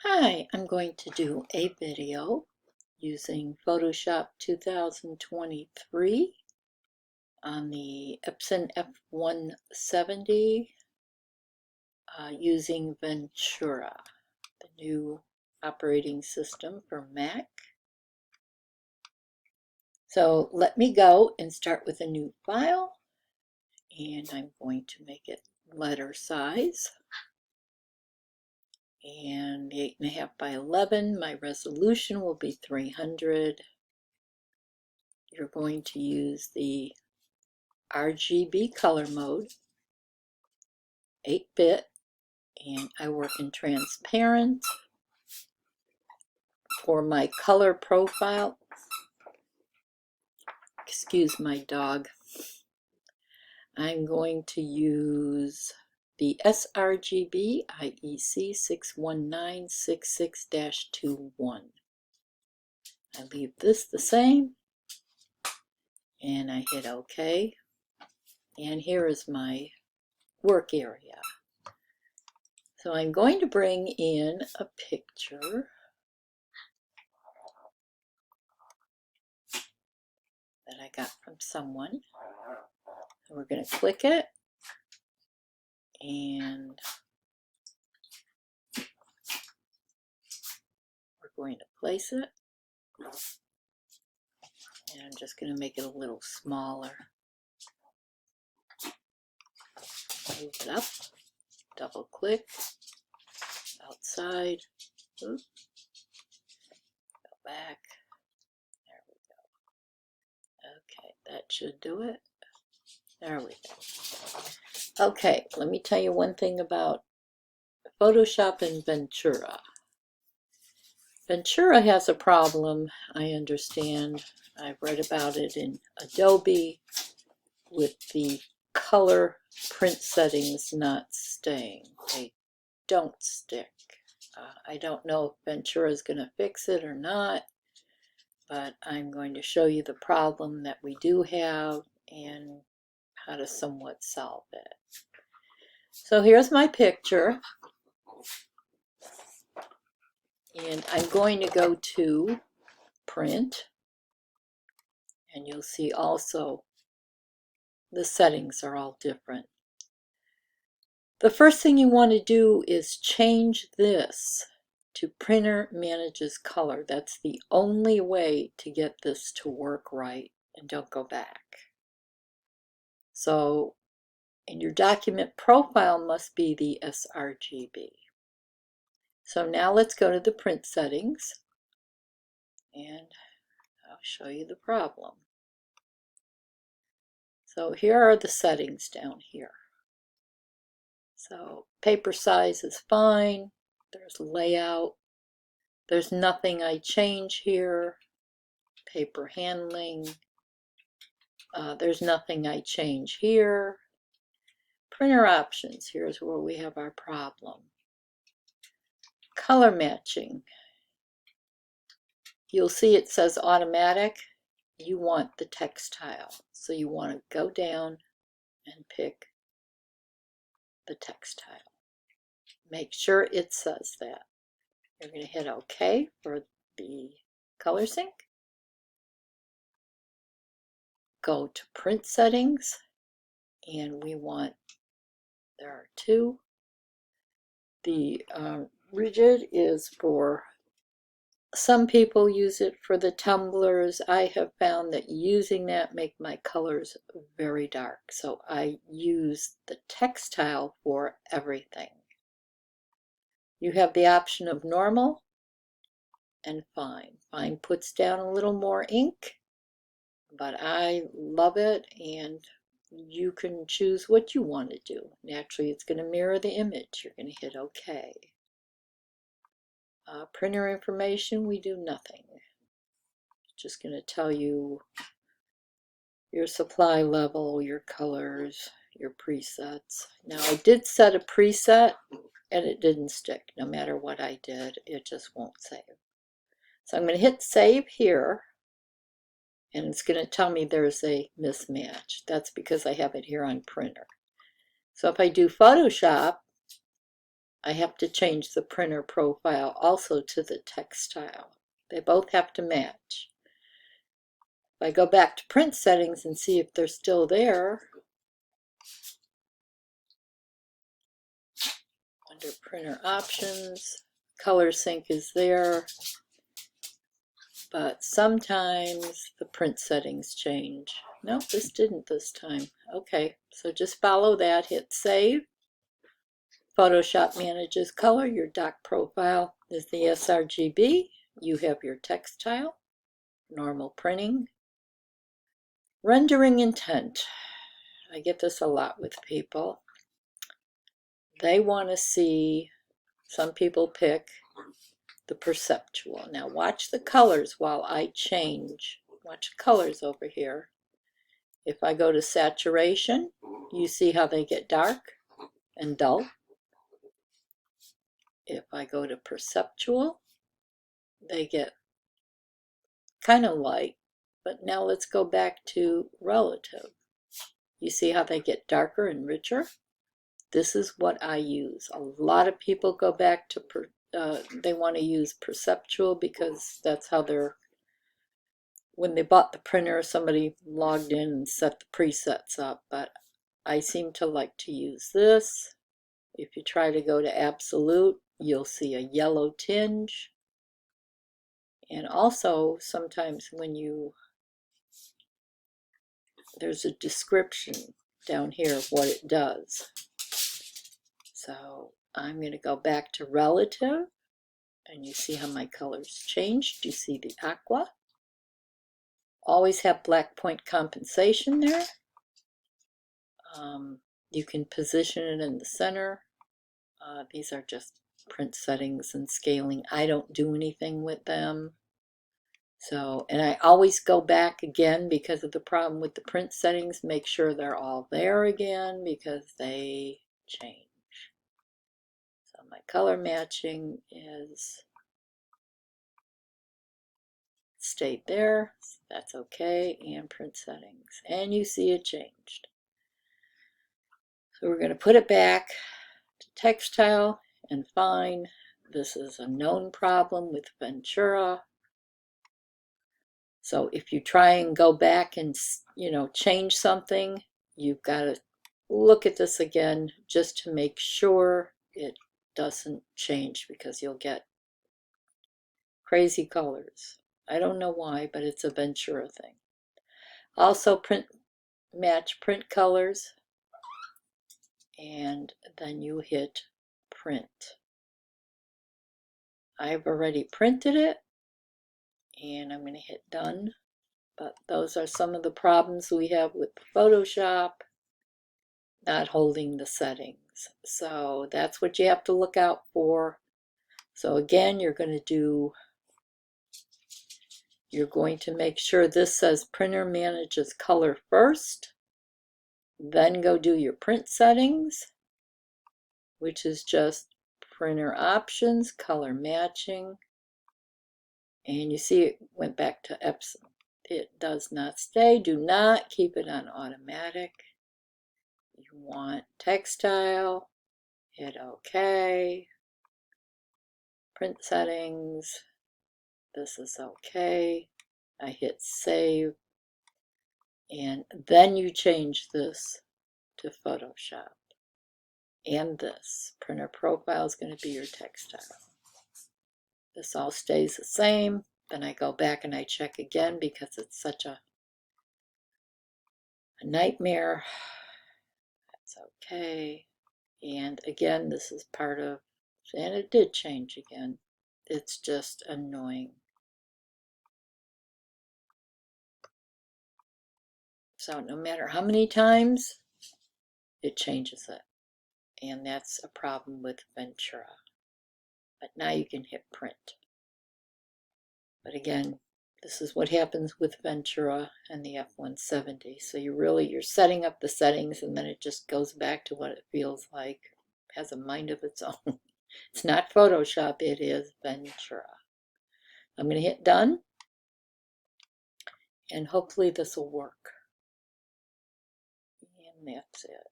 Hi, I'm going to do a video using Photoshop 2023 on the Epson F170 using Ventura, the new operating system for Mac. So let me go and start with a new file, and I'm going to make it letter size. And the 8.5 by 11, my resolution will be 300. You're going to use the RGB color mode, 8-bit, and I work in transparent. For my color profile, excuse my dog, I'm going to use the sRGB IEC 61966-21. I leave this the same, and I hit OK. And here is my work area. So I'm going to bring in a picture that I got from someone. So we're going to click it, and we're going to place it. And I'm just going to make it a little smaller. Move it up, double click, outside, oops, go back, there we go. Okay, that should do it. There we go. Okay, let me tell you one thing about Photoshop and Ventura. Ventura has a problem, I understand. I've read about it in Adobe with the color print settings not staying. They don't stick. I don't know if Ventura is going to fix it or not, but I'm going to show you the problem that we do have and how to somewhat solve it. So here's my picture, and I'm going to go to print, and you'll see also the settings are all different. The first thing you want to do is change this to Printer Manages Color. That's the only way to get this to work right, and don't go back. So, and your document profile must be the sRGB. So now let's go to the print settings, and I'll show you the problem. So here are the settings down here. So paper size is fine. There's layout. There's nothing I change here. Paper handling. There's nothing I change here. Printer options. Here's where we have our problem. Color matching. You'll see it says automatic. You want the textile. So you want to go down and pick the textile. Make sure it says that. You're going to hit OK for the color sync. Go to print settings, and we want, there are two. The rigid is for, some people use it for the tumblers. I have found that using that make my colors very dark. So I use the textile for everything. You have the option of normal and fine. Fine puts down a little more ink, but I love it, and you can choose what you want to do. Naturally, it's going to mirror the image. You're going to hit OK. Printer information, we do nothing. Just going to tell you your supply level, your colors, your presets. Now, I did set a preset, and it didn't stick. No matter what I did, it just won't save. So I'm going to hit save here, and it's going to tell me there's a mismatch. That's because I have it here on printer. So if I do Photoshop, I have to change the printer profile also to the textile. They both have to match. If I go back to print settings and see if they're still there, under printer options, color sync is there, but sometimes the print settings change. No, this didn't this time. Okay, so just follow that, hit save. Photoshop manages color. Your dock profile is the sRGB. You have your textile, normal printing. Rendering intent. I get this a lot with people. They want to see, some people pick the perceptual. Now watch the colors while I change. Watch colors over here. If I go to saturation, you see how they get dark and dull. If I go to perceptual, they get kind of light. But now let's go back to relative. You see how they get darker and richer? This is what I use. A lot of people go back to, they want to use perceptual because that's how they're, when they bought the printer, somebody logged in and set the presets up. But I seem to like to use this. If you try to go to absolute, you'll see a yellow tinge. And also, sometimes when there's a description down here of what it does. So I'm going to go back to relative, and you see how my colors changed. You see the aqua. Always have black point compensation there. You can position it in the center. These are just print settings and scaling. I don't do anything with them. So, and I always go back again because of the problem with the print settings, make sure they're all there again because they change. So my color matching is stayed there, so that's okay, and print settings. And you see it changed. So we're going to put it back to textile and fine. This is a known problem with Ventura. So if you try and go back and, change something, you've got to look at this again just to make sure it doesn't change because you'll get crazy colors. I don't know why, but it's a Ventura thing. Also match print colors, and then you hit print. I've already printed it, and I'm going to hit done. But those are some of the problems we have with Photoshop, not holding the settings. So that's what you have to look out for. So again, you're going to make sure this says printer manages color first, then go do your print settings, which is just printer options, color matching, and you see it went back to Epson. It does not stay. Do not keep it on automatic. You want textile, hit OK, print settings, this is OK. I hit save, and then you change this to Photoshop. And this printer profile is going to be your textile. This all stays the same. Then I go back and I check again because it's such a nightmare. That's okay. And again, this is part of, and it did change again. It's just annoying. So no matter how many times, it changes it. And that's a problem with Ventura. But now you can hit print. But again, this is what happens with Ventura and the F170. So you're setting up the settings and then it just goes back to what it feels like. It has a mind of its own. It's not Photoshop, it is Ventura. I'm going to hit done. And hopefully this will work. And that's it.